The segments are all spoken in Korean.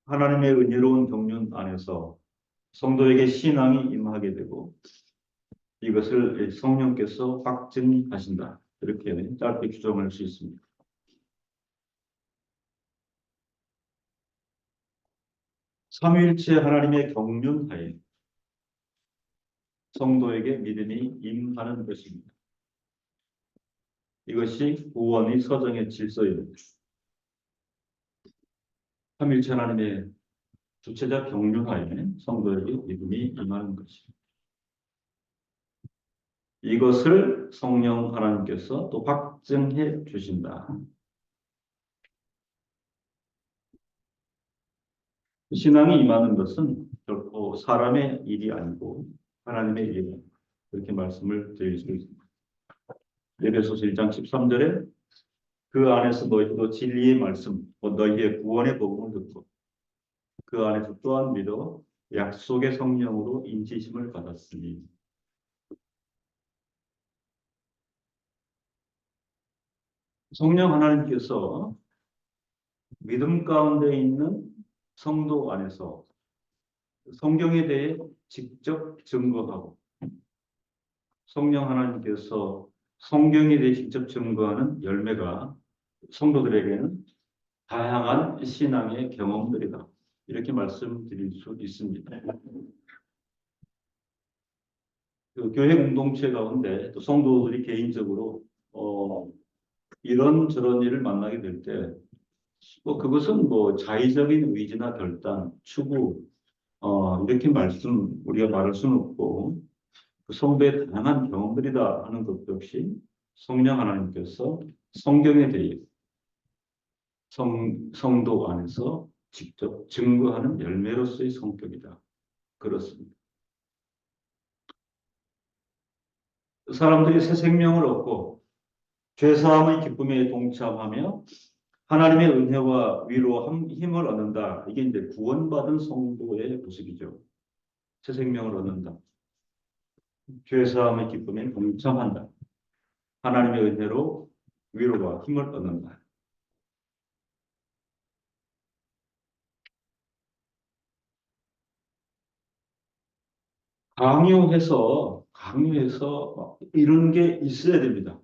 하나님의 은혜로운 경륜 안에서 성도에게 신앙이 임하게 되고 이것을 성령께서 확증하신다. 이렇게 짧게 규정할 수 있습니다. 삼위일체 하나님의 경륜하에 성도에게 믿음이 임하는 것입니다. 이것이 구원의 서정의 질서입니다. 삼위일체 하나님의 주체자 경륜하에 성도에게 믿음이 임하는 것입니다. 이것을 성령 하나님께서 또 확증해 주신다. 신앙이 임하는 것은 결코 사람의 일이 아니고 하나님의 일이다. 그렇게 말씀을 드릴 수 있습니다. 에베소서 1장 13절에 그 안에서 너희도 진리의 말씀, 너희의 구원의 복음을 듣고 그 안에서 또한 믿어 약속의 성령으로 인치심을 받았으니 성령 하나님께서 믿음 가운데 있는 성도 안에서 성경에 대해 직접 증거하고 성령 하나님께서 성경에 대해 직접 증거하는 열매가 성도들에게는 다양한 신앙의 경험들이다. 이렇게 말씀드릴 수 있습니다. 그 교회 공동체 가운데 또 성도들이 개인적으로 이런 일을 만나게 될 때 그것은 자의적인 의지나 결단, 추구 이렇게 우리가 말할 수는 없고 그 성도의 다양한 경험들이다 하는 것 역시 성령 하나님께서 성경에 대해 성도 안에서 직접 증거하는 열매로서의 성격이다. 그렇습니다. 사람들이 새 생명을 얻고 죄사함의 기쁨에 동참하며 하나님의 은혜와 위로와 힘을 얻는다. 이게 이제 구원받은 성도의 모습이죠. 새 생명을 얻는다. 죄사함의 기쁨에 동참한다. 하나님의 은혜로 위로와 힘을 얻는다. 강요해서 이런 게 있어야 됩니다.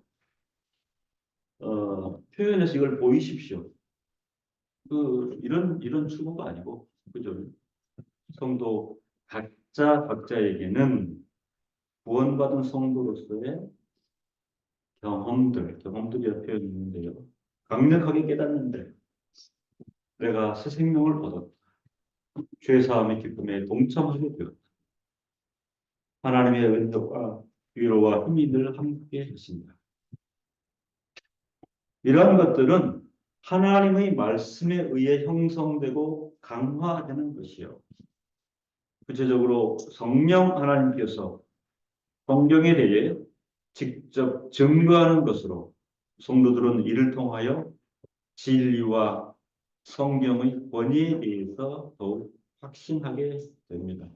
표현해서 이걸 보이십시오. 이런 추구가 아니고, 그죠? 성도 각자에게는 구원받은 성도로서의 경험들이라 표현이 있는데요. 강력하게 깨닫는데 내가 새 생명을 얻었다. 죄사함의 기쁨에 동참하게 되었다. 하나님의 은혜와 위로와 힘이 늘 함께 하신다. 이러한 것들은 하나님의 말씀에 의해 형성되고 강화되는 것이요. 구체적으로 성령 하나님께서 성경에 대해 직접 증거하는 것으로 성도들은 이를 통하여 진리와 성경의 권위에 대해서 더욱 확신하게 됩니다.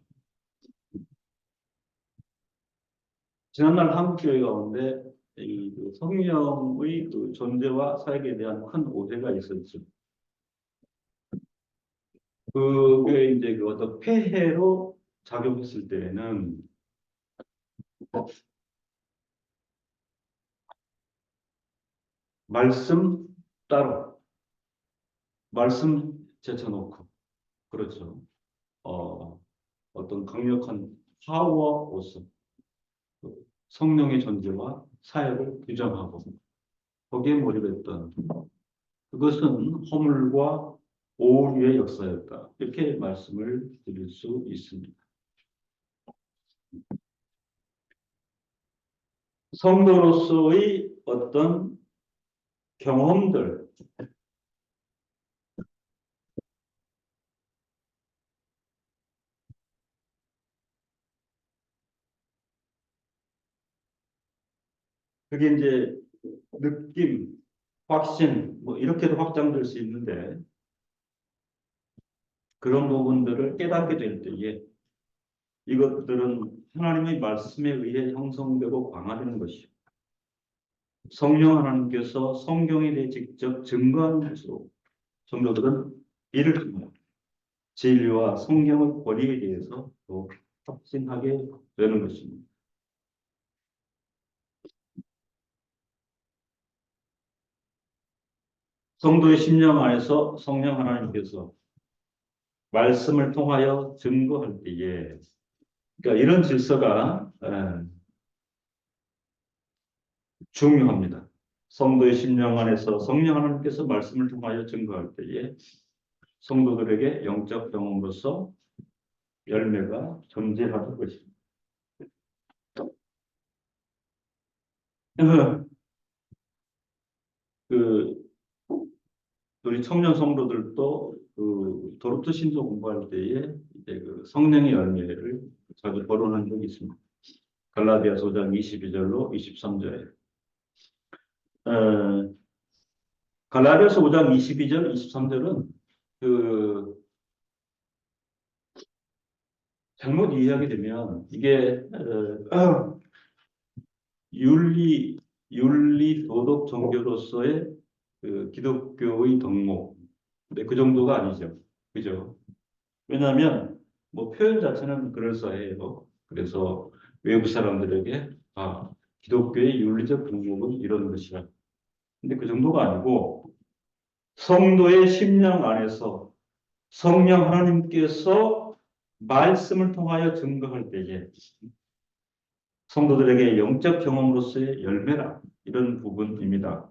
지난날 한국교회 가운데 이 성령의 존재와 사역에 대한 큰 오해가 있었죠. 그게 이제 어떤 폐해로 작용했을 때에는 말씀 따로 말씀 제쳐놓고 그렇죠. 어떤 강력한 파워로서 성령의 존재와 사역을 규정하고 거기에 몰입했던 그것은 허물과 오류의 역사였다. 이렇게 말씀을 드릴 수 있습니다. 성도로서의 어떤 경험들, 그게 이제 느낌, 확신, 이렇게도 확장될 수 있는데 그런 부분들을 깨닫게 될 때에 이것들은 하나님의 말씀에 의해 형성되고 강화되는 것이요. 성령 하나님께서 성경에 대해 직접 증거하는 것으로 성도들은 이를 통해 진리와 성경의 권위에 대해서 또 확신하게 되는 것입니다. 성도의 심령 안에서 성령 하나님께서 말씀을 통하여 증거할 때에, 그러니까 이런 질서가 중요합니다. 성도의 심령 안에서 성령 하나님께서 말씀을 통하여 증거할 때에 성도들에게 영적 경험으로서 열매가 존재하는 것입니다. 그 우리 청년 성도들도 그 도르트 신조 공부할 때에 이제 그 성령의 열매를 자주 거론한 적이 있습니다. 갈라디아서 5장 22절로 23절에 갈라디아서 5장 22절, 23절은 그 잘못 이해하게 되면 이게 윤리 도덕 종교로서의 그 기독교의 덕목. 근데 그 정도가 아니죠. 그죠? 왜냐하면 뭐 표현 자체는 그럴싸해요. 그래서 외국 사람들에게 기독교의 윤리적 덕목은 이런 것이라. 근데 그 정도가 아니고 성도의 심령 안에서 성령 하나님께서 말씀을 통하여 증거할 때에 성도들에게 영적 경험으로서의 열매라 이런 부분입니다.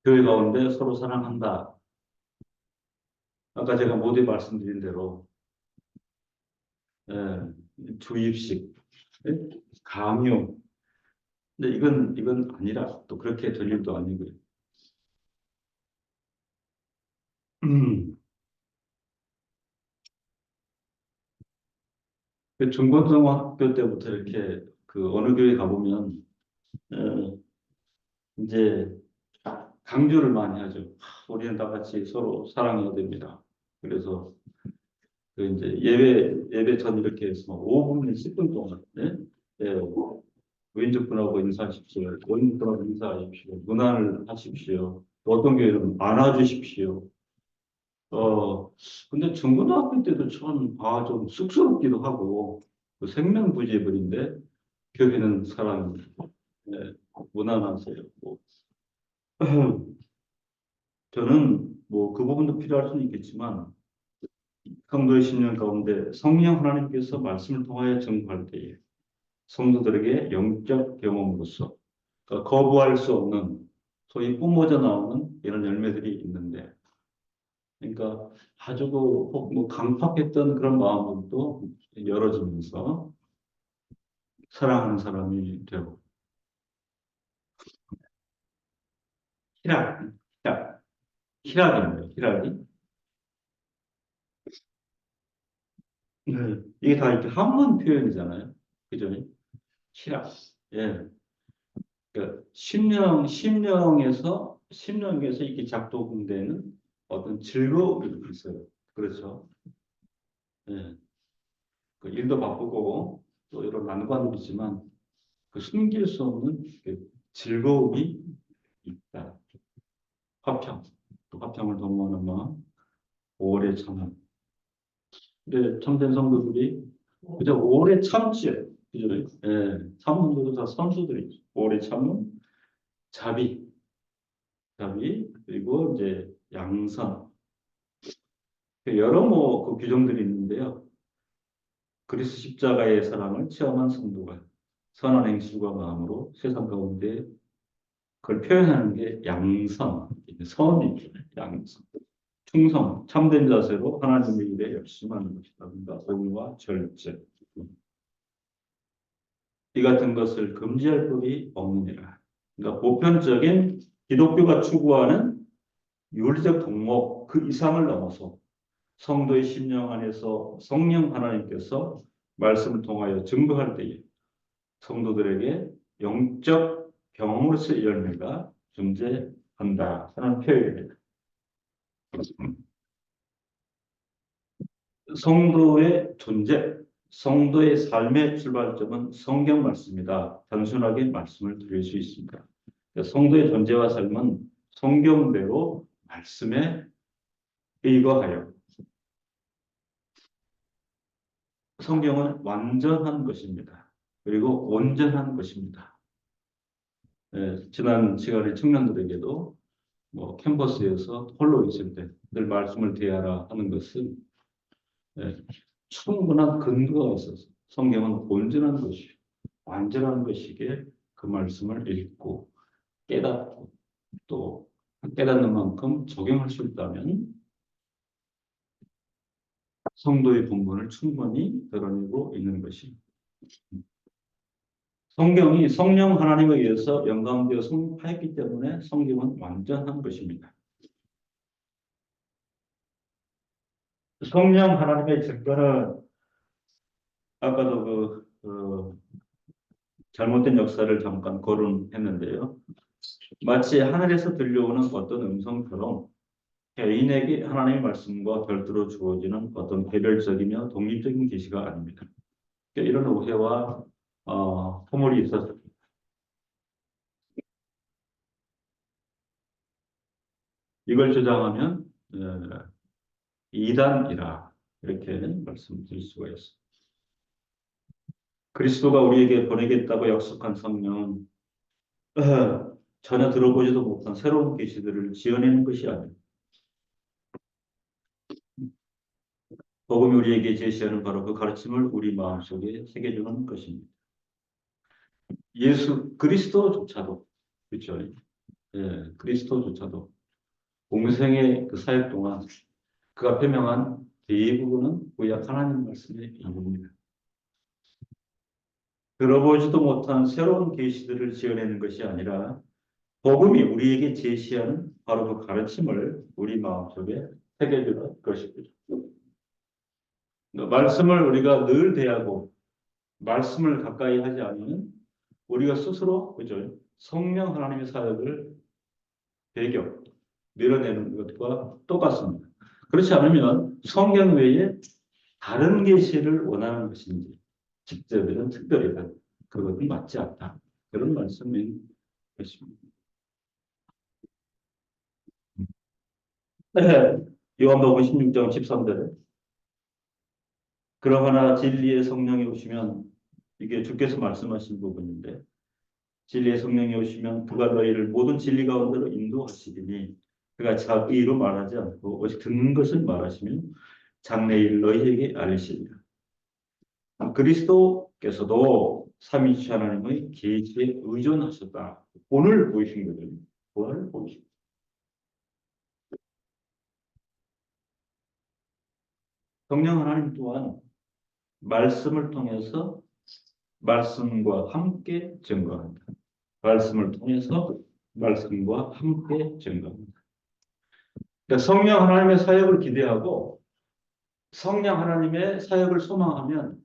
교회 가운데 서로 사랑한다. 아까 제가 모두에 말씀드린 대로 주입식, 강요. 근데 이건 아니라 또 그렇게 될 일도 아니고요. 중고등학교 때부터 이렇게 그 어느 교회 가보면 어, 이제 강조를 많이 하죠. 우리는 다 같이 서로 사랑해야 됩니다. 그래서 그 이제 예배 전 이렇게 해서 5분, 10분 동안 왼쪽분하고 인사하십시오. 오른쪽분하고 인사하십시오. 문안을 하십시오. 어떤 교회는 안아주십시오. 근데 중고등학교 때도 좀 쑥스럽기도 하고, 그 생명부지불인데, 교회는 사랑이, 네, 무난하세요. 뭐. 저는 뭐 그 부분도 필요할 수는 있겠지만, 성도의 신령 가운데 성령 하나님께서 말씀을 통하여 증거할 때에 성도들에게 영적 경험으로서 그러니까 거부할 수 없는 소위 뿜어져 나오는 이런 열매들이 있는데 그러니까 아주 뭐 강팍했던 그런 마음들도 열어지면서 사랑하는 사람이 되고 희락, 희락, 희락입니다. 희락이 이게 다 이렇게 한문 표현이잖아요. 그죠? 희락. 예. 그러니까 심령에서 이렇게 작동되는 어떤 즐거움이 있어요. 그렇죠. 예. 그 일도 바쁘고 또 이런 난관도 있지만 그 숨길 수 없는 그 즐거움이 있다. 화평. 또 화평을 도모하는 마음, 오래 참음. 근데 참된 성도들이 그저 오래 참지. 그죠? 예. 참는 것도 다 선수들이죠. 오래 참음, 자비, 그리고 이제 양선. 여러 그 규정들이 있는데요. 그리스도 십자가의 사랑을 체험한 성도가 선한 행실과 마음으로 세상 가운데 그걸 표현하는 게 양선, 선이죠. 양선. 충성, 참된 자세로 하나님의 일에 열심하는 것이다. 그러니까 의와 절제. 이 같은 것을 금지할 법이 없느니라. 그러니까 보편적인 기독교가 추구하는 윤리적 덕목 그 이상을 넘어서 성도의 심령 안에서 성령 하나님께서 말씀을 통하여 증거할 때에 성도들에게 영적 경험으로서의 열매가 존재한다 하는 표현입니다. 성도의 존재, 성도의 삶의 출발점은 성경 말씀이다. 단순하게 말씀을 드릴 수 있습니다. 성도의 존재와 삶은 성경대로 말씀에 의거하여 성경은 완전한 것입니다. 그리고 온전한 것입니다. 지난 시간에 청년들에게도 캠퍼스에서 홀로 있을 때 늘 말씀을 대하라 하는 것은 충분한 근거가 있어서 성경은 온전한 것이 완전한 것이기에 그 말씀을 읽고 깨닫고 또 깨닫는 만큼 적용할 수 있다면 성도의 본분을 충분히 드러내고 있는 것입니다. 성경이 성령 하나님에 의해서 영감되어 성립하였기 때문에 성경은 완전한 것입니다. 성령 하나님의 증거는 아까도 잘못된 역사를 잠깐 거론했는데요. 마치 하늘에서 들려오는 어떤 음성처럼 개인에게 하나님의 말씀과 별도로 주어지는 어떤 개별적이며 독립적인 계시가 아닙니다. 이런 오해와 허물이 있어서 이걸 주장하면 이단이라 이렇게 말씀드릴 수가 있습니다. 그리스도가 우리에게 보내겠다고 약속한 성령은 전혀 들어보지도 못한 새로운 계시들을 지어내는 것이 아닙니다. 복음이 우리에게 제시하는 바로 그 가르침을 우리 마음속에 새겨주는 것입니다. 예수 그리스도조차도 그렇죠. 그리스도조차도 공생의 그 사역 동안 그가 표명한 대부분은 구약 하나님 말씀의 일부입니다. 들어보지도 못한 새로운 계시들을 지어내는 것이 아니라 복음이 우리에게 제시하는 바로 그 가르침을 우리 마음속에 새겨주는 것입니다. 말씀을 우리가 늘 대하고 말씀을 가까이 하지 않으면 우리가 스스로 그죠? 성령 하나님의 사역을 배경 밀어내는 것과 똑같습니다. 그렇지 않으면 성경 외에 다른 계시를 원하는 것인지 직접이든 특별히든 그것은 맞지 않다. 그런 말씀인 것입니다. 요한복음 16장 13절에 그러나 진리의 성령이 오시면 이게 주께서 말씀하신 부분인데 진리의 성령이 오시면 그가 너희를 모든 진리 가운데로 인도하시리니 그가 자기로 말하지 않고 오직 듣는 것을 말하시며 장래 일 너희에게 알리시리라. 그리스도께서도 삼위일체 하나님의 계시에 의존하셨다. 오늘 보이신 거죠. 오늘 보이신. 성령 하나님 또한 말씀을 통해서 말씀과 함께 증거한다. 말씀을 통해서 말씀과 함께 증거합니다. 그러니까 성령 하나님의 사역을 기대하고 성령 하나님의 사역을 소망하면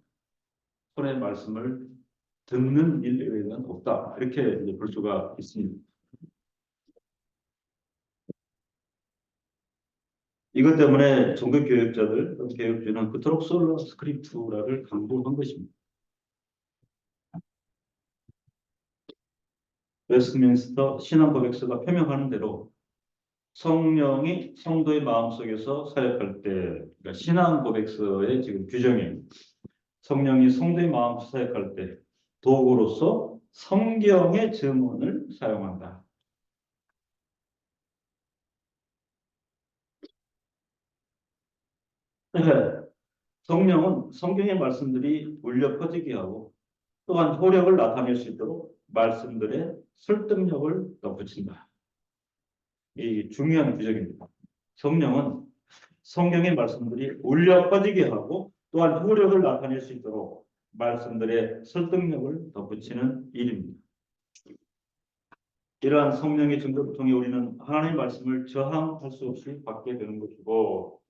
손의 말씀을 듣는 일 외에는 없다. 이렇게 이제 볼 수가 있습니다. 이것 때문에 종교 교육자들, 교육주는 그토록 솔라 스크립투라를 강조한 것입니다. 웨스트민스터 신앙 고백서가 표명하는 대로 성령이 성도의 마음속에서 사역할 때, 그러니까 신앙 고백서의 지금 규정이 성령이 성도의 마음속에 사역할 때 도구로서 성경의 증언을 사용한다. 성령은 성경의 말씀들이 울려 퍼지게 하고 또한 효력을 나타낼 수 있도록 말씀들의 설득력을 덧붙인다. 이 중요한 규정입니다. 성령은 성경의 말씀들이 울려 퍼지게 하고 또한 효력을 나타낼 수 있도록 말씀들의 설득력을 덧붙이는 일입니다. 이러한 성령의 증거를 통해 우리는 하나님의 말씀을 저항할 수 없이 받게 되는 것이고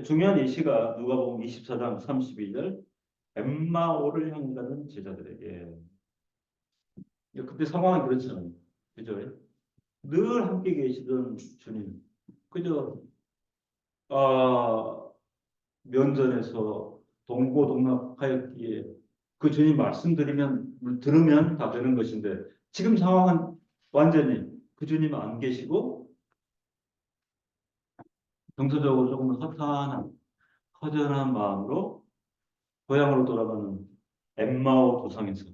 중요한 예시가 누가복음 24장 32절 엠마오를 향해 가는 제자들에게 그때 상황이 그렇잖아요. 그죠? 늘 함께 계시던 주님 그저 면전에서 동고동락하였기에 그 주님 말씀드리면 들으면 다 되는 것인데 지금 상황은 완전히 그 주님 안 계시고 정서적으로 조금 허탄한 허전한 마음으로 고향으로 돌아가는 엠마오 도상에서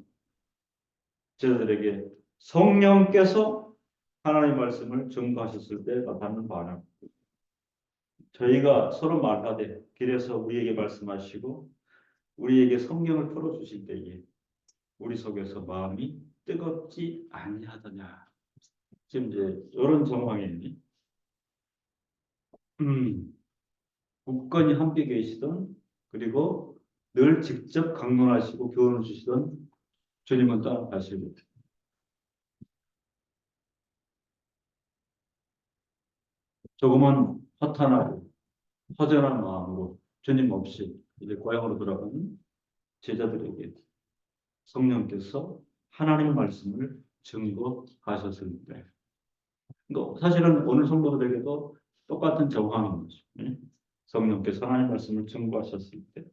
저들에게 성령께서 하나님의 말씀을 증거하셨을 때 받는 반응. 저희가 서로 말하되 길에서 우리에게 말씀하시고 우리에게 성경을 풀어주실 때에 우리 속에서 마음이 뜨겁지 아니하더냐. 지금 이제 이런 정황이니 굳건히 함께 계시던 그리고 늘 직접 강론하시고 교훈을 주시던 주님은 떠나가시고 조금은 허탄하고 허전한 마음으로 주님 없이 이제 고향으로 돌아가는 제자들에게 성령께서 하나님의 말씀을 증거하셨을 때, 사실은 오늘 성도들에게도 똑같은 정황인 거죠. 성령께서 하나님의 말씀을 증거하셨을 때,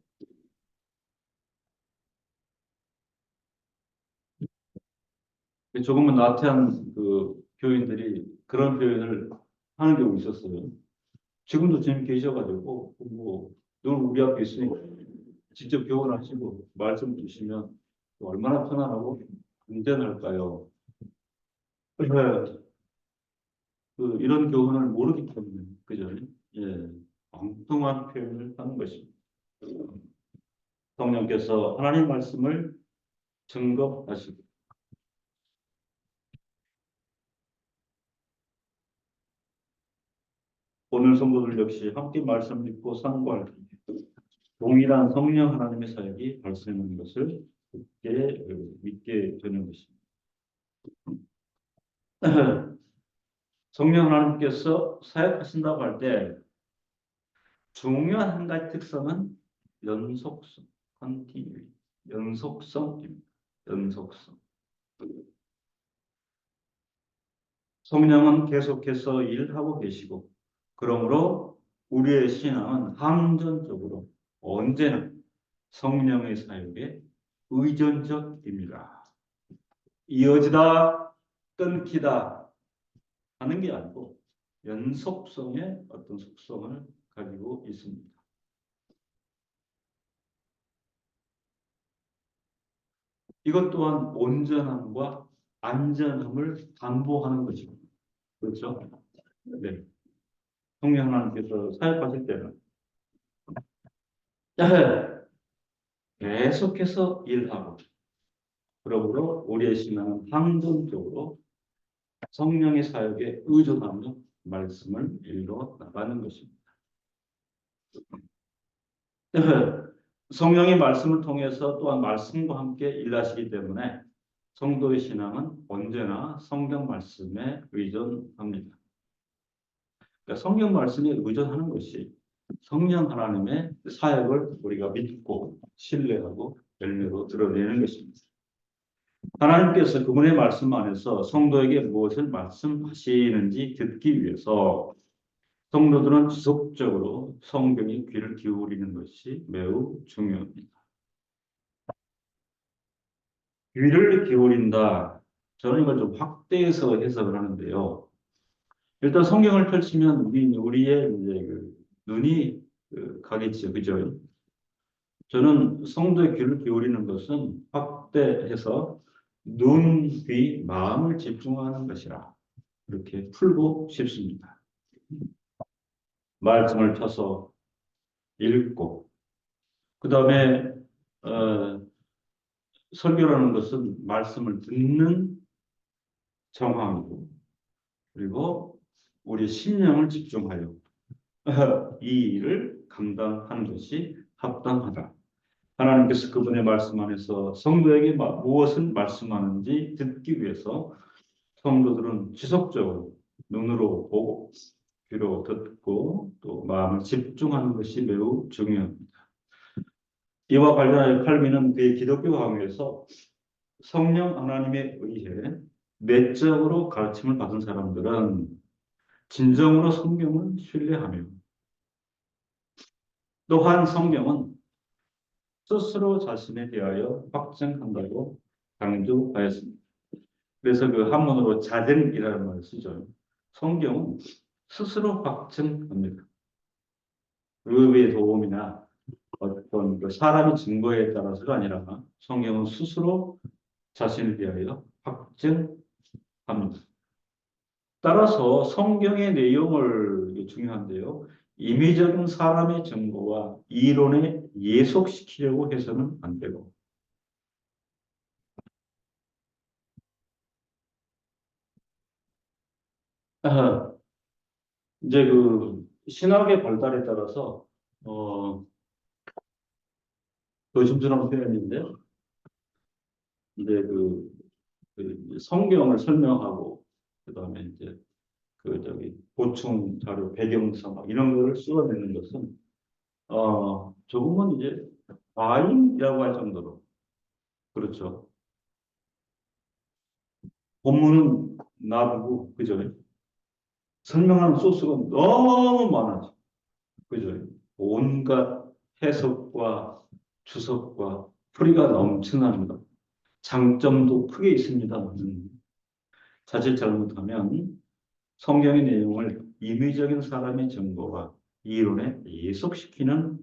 조금은 나태한 그 교인들이 그런 표현을 하는 경우 있었어요. 지금도 주님 계셔가지고 늘 우리 앞에 있으니까 직접 교훈하시고 말씀 주시면 얼마나 편안하고 안전할까요? 네. 이런 교훈을 모르기 때문에 그죠? 예, 엉뚱한 표현을 하는 것입니다. 성령께서 하나님 말씀을 증거하시고 오늘 성도들 역시 함께 말씀 읽고 상고할 동일한 성령 하나님의 사역이 발생하는 것을 믿게 되는 것입니다. 성령 하나님께서 사역하신다고 할 때 중요한 한 가지 특성은 연속성, 컨티뉴, 연속성입니다. 연속성. 성령은 계속해서 일하고 계시고 그러므로 우리의 신앙은 함전적으로 언제나 성령의 사역에 의존적입니다. 이어지다, 끊기다 하는 게 아니고 연속성의 어떤 속성을 가지고 있습니다. 이것 또한 온전함과 안전함을 담보하는 것입니다. 그렇죠? 네. 성령 하나님께서 사역하실 때는 계속해서 일하고 그러므로 우리의 신앙은 항전적으로 성령의 사역에 의존하며 말씀을 읽어 나가는 것입니다. 성령의 말씀을 통해서 또한 말씀과 함께 일하시기 때문에 성도의 신앙은 언제나 성경 말씀에 의존합니다. 그러니까 성경 말씀에 의존하는 것이 성령 하나님의 사역을 우리가 믿고 신뢰하고 열매로 드러내는 것입니다. 하나님께서 그분의 말씀 안에서 성도에게 무엇을 말씀하시는지 듣기 위해서 성도들은 지속적으로 성경에 귀를 기울이는 것이 매우 중요합니다. 귀를 기울인다. 저는 이걸 좀 확대해서 해석을 하는데요. 일단 성경을 펼치면 우리의 이제 눈이 가겠죠, 그죠? 저는 성도의 귀를 기울이는 것은 확대해서 눈, 귀, 마음을 집중하는 것이라 이렇게 풀고 싶습니다. 말씀을 펴서 읽고 그 다음에 설교라는 것은 말씀을 듣는 정황이고 그리고 우리 심령을 집중하여 이 일을 감당하는 것이 합당하다. 하나님께서 그분의 말씀 안에서 성도에게 무엇을 말씀하는지 듣기 위해서 성도들은 지속적으로 눈으로 보고 귀로 듣고 또 마음을 집중하는 것이 매우 중요합니다. 이와 관련하여 칼빈은 그의 기독교 강의에서 성령 하나님에 의해 내적으로 가르침을 받은 사람들은 진정으로 성경을 신뢰하며 또한 성경은 스스로 자신에 대하여 확증한다고 강조하였습니다. 그래서 그 한문으로 자증이라는 말을 쓰죠. 성경은 스스로 확증합니다. 의의 도움이나 어떤 그 사람의 증거에 따라서가 아니라 성경은 스스로 자신을 위하여 확증합니다. 따라서 성경의 내용을 중요한데요. 임의적인 사람의 증거와 이론에 예속시키려고 해서는 안 되고 아, 이제 그 신학의 발달에 따라서 조심스러운 표현인데 이제 그 성경을 설명하고 그다음에 이제 그 저기 보충 자료 배경서 막 이런 거를 쏟아내는 것은 조금은 이제 과잉이라고 할 정도로 그렇죠. 본문은 놔두고 그죠? 설명하는 소스가 너무 많아져. 그죠? 온갖 해석과 주석과 풀이가 넘쳐납니다. 장점도 크게 있습니다. 자칫 잘못하면 성경의 내용을 임의적인 사람의 증거와 이론에 예속시키는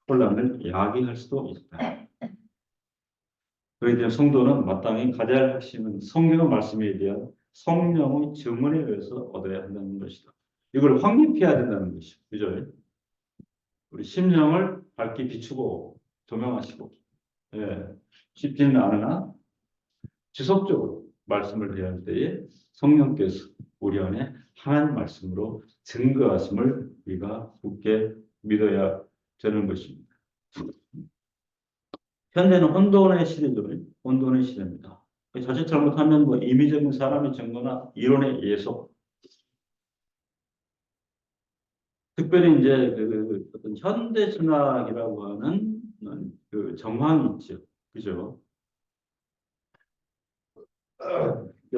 혼란을 야기할 수도 있다. 그에 대한 성도는 마땅히 가져야 할 핵심은 성경의 말씀에 대한 성령의 증언에 의해서 얻어야 한다는 것이다. 이걸 확립해야 된다는 것이죠. 그죠? 우리 심령을 밝게 비추고 조명하시고, 예, 쉽지는 않으나 지속적으로 말씀을 대할 때에 성령께서 우리 안에 하나님 말씀으로 증거하심을 우리가 굳게 믿어야 되는 것입니다. 현재는 혼돈의 시대죠. 혼돈의 시대입니다. 자칫 잘못하면 뭐 임의적인 사람의 증거나 이론의 예속, 특별히 이제 그 어떤 현대 신학이라고 하는 그 정황이 있죠. 그죠?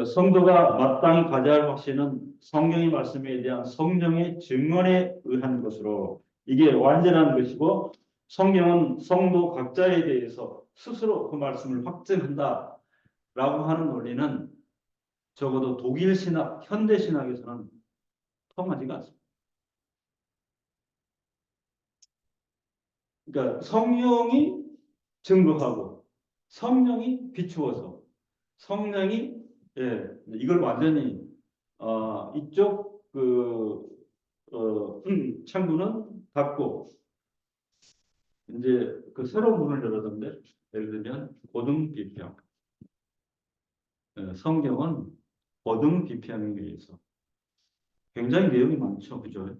성도가 마땅히 가져야 할 확신은 성경의 말씀에 대한 성령의 증언에 의한 것으로 이게 완전한 것이고 성경은 성도 각자에 대해서 스스로 그 말씀을 확증한다라고 하는 논리는 적어도 독일 신학, 현대 신학에서는 통하지가 않습니다. 그러니까 성령이 증거하고 성령이 비추어서 성령이 이걸 완전히 이쪽 창구는 닫고 이제 그 새로운 문을 열었는데 예를 들면 고등 비평 성경은 고등 비평에 의해서 굉장히 내용이 많죠, 그죠?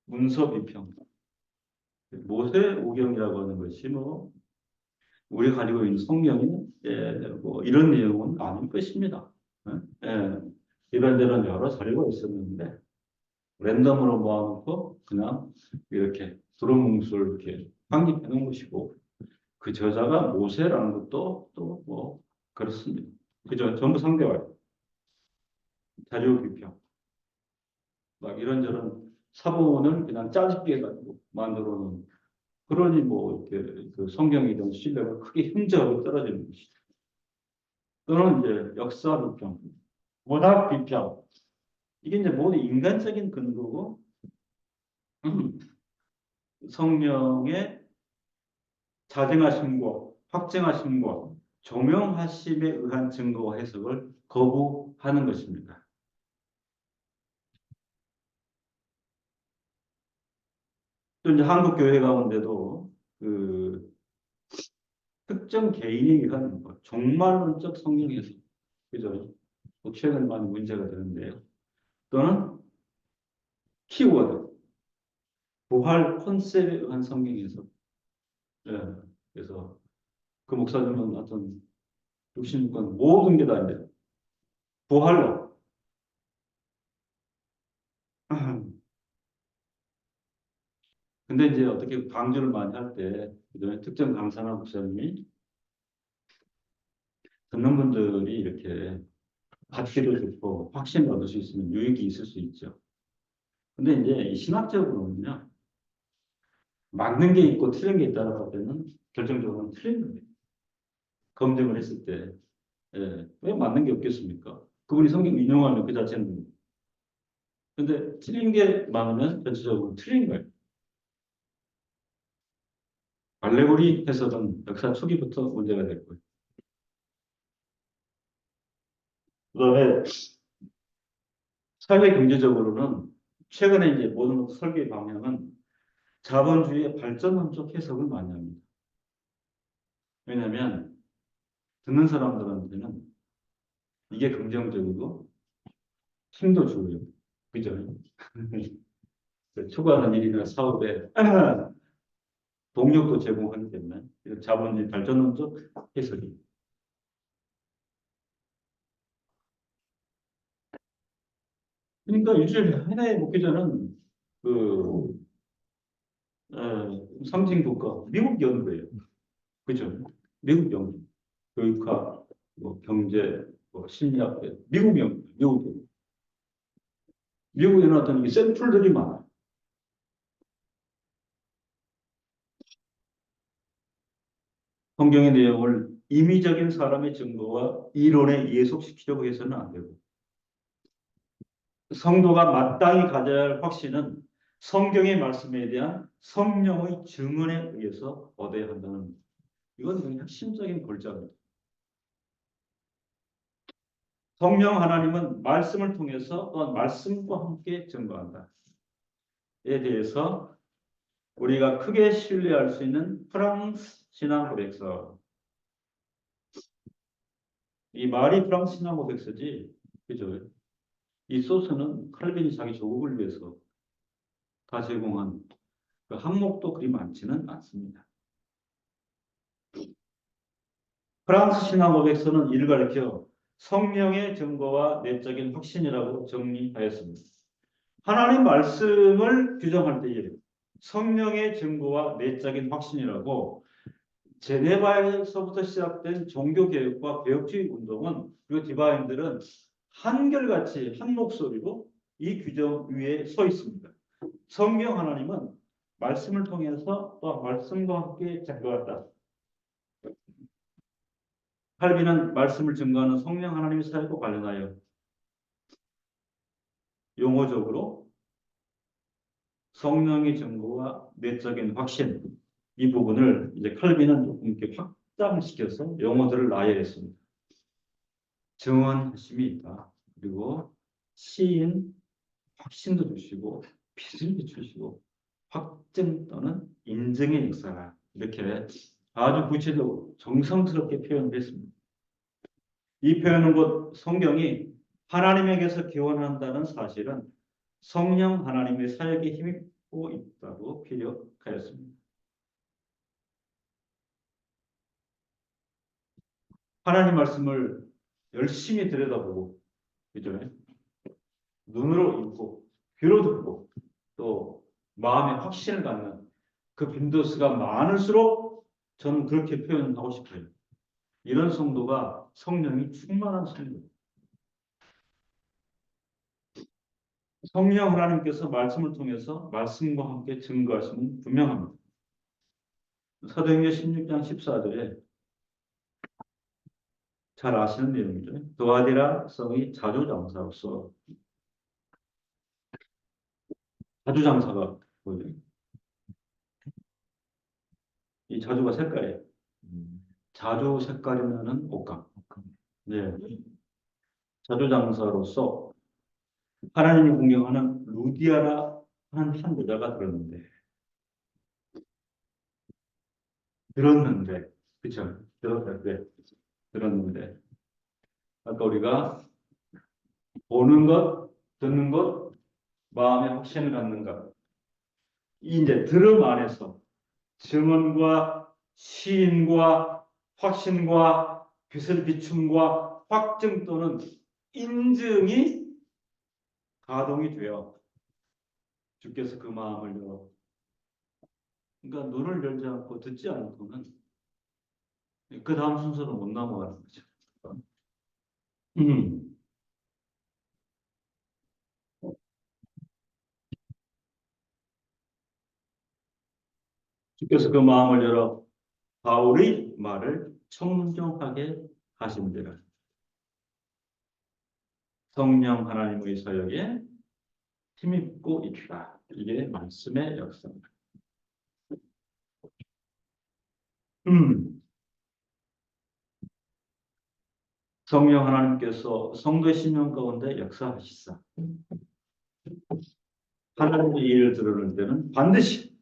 문서 비평 모세오경이라고 하는 것이 뭐 우리가 가지고 있는 성경이 뭐 이런 내용은 아닐 것입니다. 예, 이런저런 여러 자료가 있었는데 랜덤으로 모아놓고 그냥 이렇게 두루뭉술 이렇게 확립해 놓은 것이고 그 저자가 모세라는 것도 또 뭐 그렇습니다. 그죠? 전부 상대와요. 자료 비평 막 이런저런 사본을 그냥 짜집게 해가지고 만들어 놓은 그러니 뭐 이렇게 그 성경에 대한 신뢰가 크게 흉저하게 떨어지는 것이죠. 또는 이제 역사 비평, 문학 비평 이게 이제 모두 인간적인 근거고 성령의 자정하심과 확증하심과 조명하심에 의한 증거와 해석을 거부하는 것입니다. 또 이제 한국 교회 가운데도 그 특정 개인에 의한 종말론적 성령 해석, 그죠? 뭐 최근 많이 문제가 되는데요. 또는 키워드, 부활 컨셉에 의한 성경 해석. 예, 그래서 그 목사님은 어떤 66권 모든 게 다 이제 부활로. 근데 이제 어떻게 강조를 많이 할 때, 특정 강사나 목사님이 듣는 분들이 이렇게 받기도 좋고 확신을 얻을 수 있으면 유익이 있을 수 있죠. 근데 이제 이 신학적으로는요, 맞는 게 있고 틀린 게 있다고 할 때는 결정적으로 틀린 겁니다. 검증을 했을 때, 왜 맞는 게 없겠습니까? 그분이 성경 인용하면 그 자체는. 근데 틀린 게 많으면 전체적으로 틀린 거예요. 알레고리 해석은 역사 초기부터 문제가 될 거예요. 그다음에 사회 경제적으로는 최근에 이제 모든 설계 방향은 자본주의의 발전론적 해석을 많이 합니다. 왜냐하면 듣는 사람들한테는 이게 긍정적이고 힘도 주고요. 그죠? 추구하는 일이나 사업에 동력도 제공하기 때문에 자본주의 발전론적 해석이. 그러니까 일주일에 하나의 목회자는 그 상징 국가 미국 연구예요. 그죠? 미국 연구, 교육학, 뭐 경제, 뭐 심리학, 미국 연구, 미국 연구. 미국에 나타나는 샘플들이 많아요. 성경의 내용을 임의적인 사람의 증거와 이론에 예속시키려고 해서는 안 되고, 성도가 마땅히 가져야 할 확신은 성경의 말씀에 대한 성령의 증언에 의해서 얻어야 한다는, 이건 핵심적인 골자입니다. 성령 하나님은 말씀을 통해서 또한 말씀과 함께 증거한다. 에 대해서 우리가 크게 신뢰할 수 있는 프랑스 신앙 고백서. 이 말이 프랑스 신앙 고백서지, 그죠? 이 소스는 칼빈이 자기 조국을 위해서 다 제공한 그 항목도 그리 많지는 않습니다. 프랑스 신앙 고백서는 이를 가리켜 성령의 증거와 내적인 확신이라고 정리하였습니다. 하나님 말씀을 규정할 때에 성령의 증거와 내적인 확신이라고, 제네바에서부터 시작된 종교개혁과 개혁주의 운동은, 그리고 디바인들은 한결같이 한 목소리로 이 규정 위에 서 있습니다. 성경 하나님은 말씀을 통해서 또 말씀과 함께 증거한다. 칼빈은 말씀을 증거하는 성령 하나님의 사역과 관련하여 용어적으로 성령의 증거와 내적인 확신, 이 부분을 이제 칼빈은 조금 이렇게 확장시켜서 용어들을 나열했습니다. 증언하심이 있다. 그리고 시인 확신도 주시고 빛을 비추시고 확증 또는 인증의 역사가, 이렇게 아주 구체적으로 정성스럽게 표현했습니다. 이 표현은 곧 성경이 하나님에게서 기원한다는 사실은 성령 하나님의 사역에 힘입고 있다고 피력하였습니다. 하나님 말씀을 열심히 들여다보고, 그죠? 눈으로 읽고 귀로 듣고 또 마음의 확신을 갖는 그 빈도수가 많을수록 저는 그렇게 표현하고 싶어요. 이런 성도가 성령이 충만한 성도. 성령 하나님께서 말씀을 통해서 말씀과 함께 증거하시면 분명합니다. 사도행전 16장 14절에 잘 아시는 내용이죠. 도아디라 성의 자주장사로서, 자주장사가 뭐죠? 이 자주가 색깔이에요. 자주 색깔이 나는 옷감. 네. 자주장사로서 하나님이 공경하는 루디아라 하는 한 여자가 들었는데, 그쵸? 들었는데, 아까 우리가 보는 것, 듣는 것, 마음의 확신을 갖는 것, 이제 들음 안에서 증언과 시인과 확신과 빛을 비춤과 확증 또는 인증이 가동이 되어 주께서 그 마음을 열어, 그러니까 눈을 열지 않고 듣지 않고는 그 다음 순서로 못 넘어가는 거죠. 음. 주께서 그 마음을 열어 바울의 말을 청정하게 하신대라. 성령 하나님의 사역에 힘입고 있다. 이게 말씀의 역사입니다. 성령 하나님께서 성도의 신령 가운데 역사하시사 하나님의 일을 드러낼 때는 반드시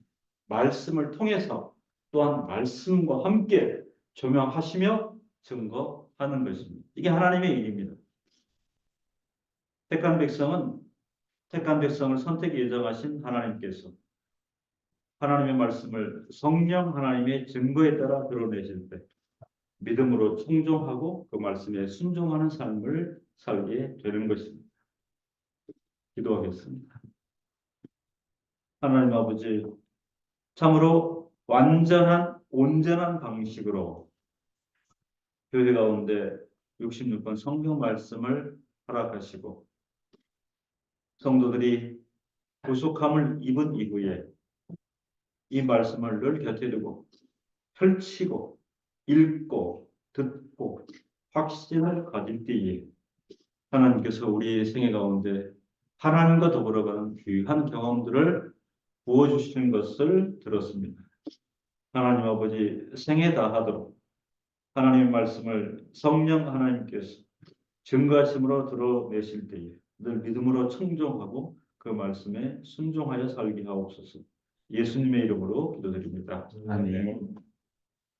말씀을 통해서 또한 말씀과 함께 조명하시며 증거하는 것입니다. 이게 하나님의 일입니다. 택한 백성을 선택 예정하신 하나님께서 하나님의 말씀을 성령 하나님의 증거에 따라 드러내실 때 믿음으로 청종하고 그 말씀에 순종하는 삶을 살게 되는 것입니다. 기도하겠습니다. 하나님 아버지, 참으로 온전한 방식으로 교회 가운데 66번 성경 말씀을 허락하시고 성도들이 구속함을 입은 이후에 이 말씀을 늘 곁에 두고 펼치고 읽고 듣고 확신을 가질 때에 하나님께서 우리의 생애 가운데 하나님과 더불어가는 귀한 경험들을 부어주시는 것을 들었습니다. 하나님 아버지 생애 다하도록 하나님의 말씀을 성령 하나님께서 증거하심으로 드러내실 때에 늘 믿음으로 청종하고 그 말씀에 순종하여 살게 하옵소서. 예수님의 이름으로 기도드립니다. 아멘.